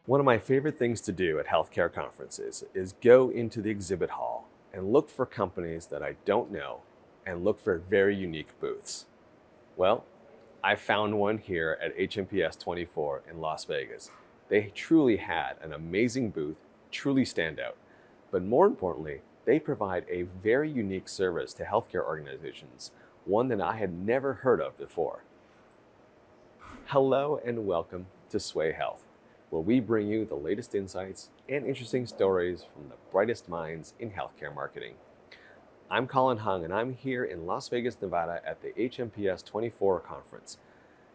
One of my favorite things to do at healthcare conferences is go into the exhibit hall and look for companies that I don't know and look for very unique booths. Well, I found one here at HMPS 24 in Las Vegas. They truly had an amazing booth, truly stand out. But more importantly, they provide a very unique service to healthcare organizations, one that I had never heard of before. Hello and welcome to Swaay.Health, where we bring you the latest insights and interesting stories from the brightest minds in healthcare marketing. I'm Colin Hung, and I'm here in Las Vegas, Nevada at the HMPS 24 conference.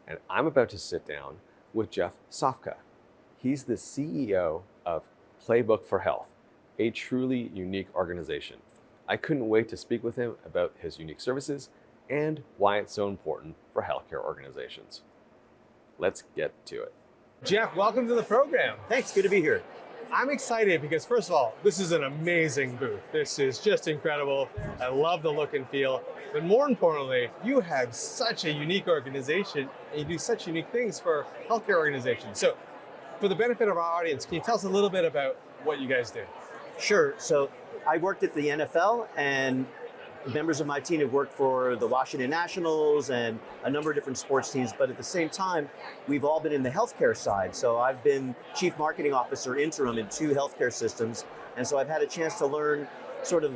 And I'm about to sit down with Jeff Sofka. He's the CEO of Playbook Health, a truly unique organization. I couldn't wait to speak with him about his unique services and why it's so important for healthcare organizations. Let's get to it. Jeff, welcome to the program. Thanks, good to be here. I'm excited because, first of all, this is an amazing booth. This is just incredible. I love the look and feel. But more importantly, you have such a unique organization and you do such unique things for healthcare organizations. So for the benefit of our audience, can you tell us a little bit about what you guys do? Sure, so I worked at the NFL and members of my team have worked for the Washington Nationals and a number of different sports teams, but at the same time, we've all been in the healthcare side. So I've been Chief Marketing Officer interim in 2 healthcare systems. And so I've had a chance to learn sort of,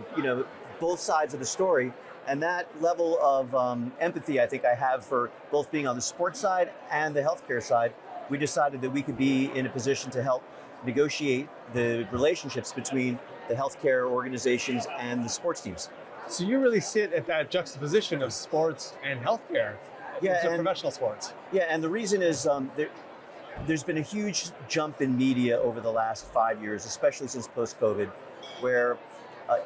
both sides of the story. And that level of empathy, I think I have for both being on the sports side and the healthcare side. We decided that we could be in a position to help negotiate the relationships between the healthcare organizations and the sports teams. So you really sit at that juxtaposition of sports and healthcare, so professional sports. Yeah, and the reason is there's been a huge jump in media over the last 5 years, especially since post-COVID, where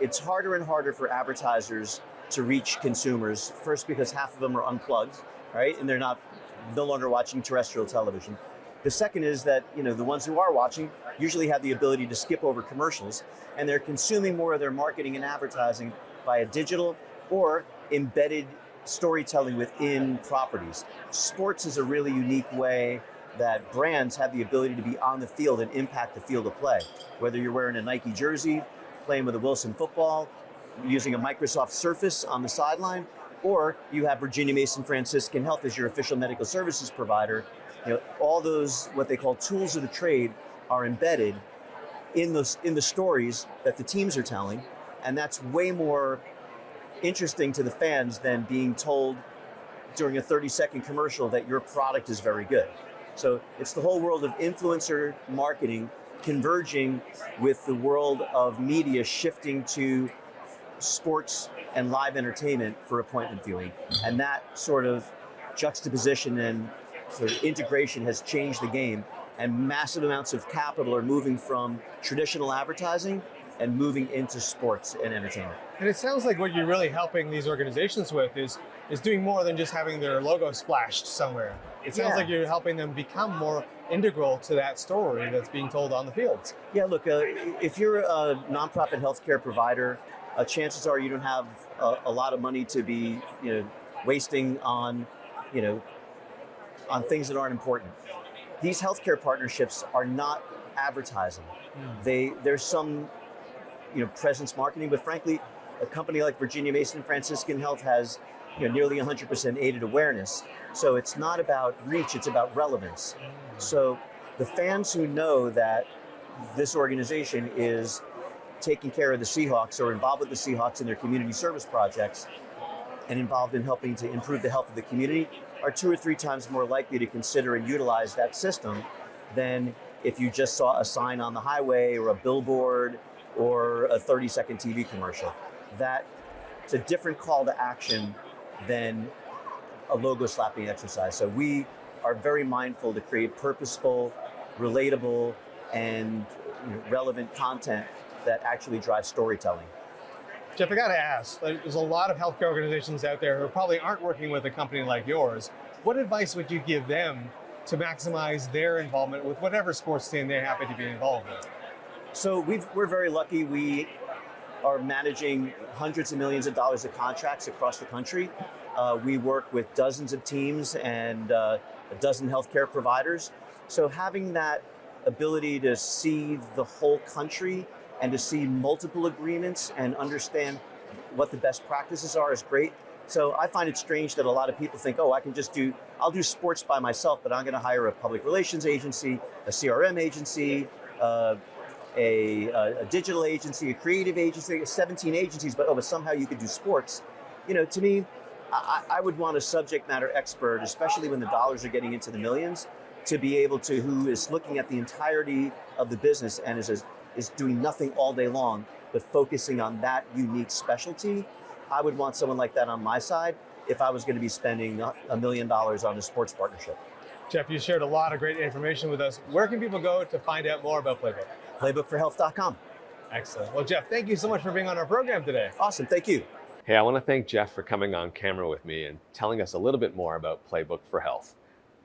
it's harder and harder for advertisers to reach consumers. First, because half of them are unplugged, right? And they're no longer watching terrestrial television. The second is that the ones who are watching usually have the ability to skip over commercials, and they're consuming more of their marketing and advertising via digital or embedded storytelling within properties. Sports is a really unique way that brands have the ability to be on the field and impact the field of play. Whether you're wearing a Nike jersey, playing with a Wilson football, using a Microsoft Surface on the sideline, or you have Virginia Mason Franciscan Health as your official medical services provider. All those, what they call tools of the trade, are embedded in the stories that the teams are telling. And that's way more interesting to the fans than being told during a 30-second commercial that your product is very good. So it's the whole world of influencer marketing converging with the world of media shifting to sports and live entertainment for appointment viewing. And that sort of juxtaposition and sort of integration has changed the game, and massive amounts of capital are moving from traditional advertising and moving into sports and entertainment. And it sounds like what you're really helping these organizations with is doing more than just having their logo splashed somewhere. It sounds like you're helping them become more integral to that story that's being told on the fields. Yeah, look, if you're a nonprofit healthcare provider, chances are you don't have a lot of money to be wasting on things that aren't important. These healthcare partnerships are not advertising. There's some presence marketing, but frankly, a company like Virginia Mason Franciscan Health has nearly 100% aided awareness. So it's not about reach, it's about relevance. So the fans who know that this organization is taking care of the Seahawks or involved with the Seahawks in their community service projects and involved in helping to improve the health of the community are 2 or 3 times more likely to consider and utilize that system than if you just saw a sign on the highway or a billboard or a 30-second TV commercial. It's a different call to action than a logo slapping exercise. So we are very mindful to create purposeful, relatable, and relevant content that actually drives storytelling. Jeff, I got to ask, there's a lot of healthcare organizations out there who probably aren't working with a company like yours. What advice would you give them to maximize their involvement with whatever sports team they happen to be involved with? So we're very lucky. are managing hundreds of millions of dollars of contracts across the country. We work with dozens of teams and a dozen healthcare providers. So having that ability to see the whole country and to see multiple agreements and understand what the best practices are is great. So I find it strange that a lot of people think, oh, I'll do sports by myself, but I'm going to hire a public relations agency, a CRM agency, a digital agency, a creative agency, 17 agencies, but somehow you could do sports. To me, I would want a subject matter expert, especially when the dollars are getting into the millions, to be able to, who is looking at the entirety of the business and is doing nothing all day long, but focusing on that unique specialty. I would want someone like that on my side if I was going to be spending $1 million on a sports partnership. Jeff, you shared a lot of great information with us. Where can people go to find out more about Playbook? Playbookforhealth.com. Excellent. Well, Jeff, thank you so much for being on our program today. Awesome. Thank you. Hey, I want to thank Jeff for coming on camera with me and telling us a little bit more about Playbook for Health.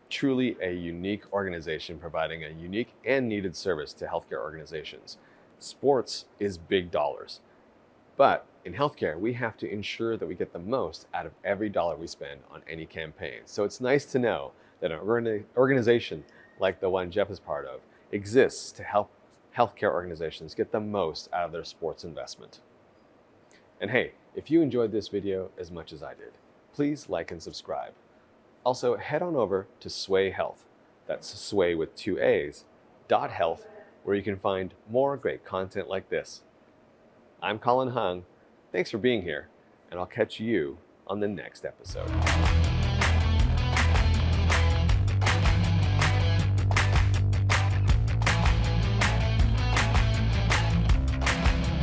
Truly a unique organization providing a unique and needed service to healthcare organizations. Sports is big dollars, but in healthcare, we have to ensure that we get the most out of every dollar we spend on any campaign. So it's nice to know that an organization like the one Jeff is part of exists to help healthcare organizations get the most out of their sports investment. And hey, if you enjoyed this video as much as I did, please like and subscribe. Also, head on over to Swaay.Health, that's Swaay with 2 A's, .health, where you can find more great content like this. I'm Colin Hung. Thanks for being here, and I'll catch you on the next episode.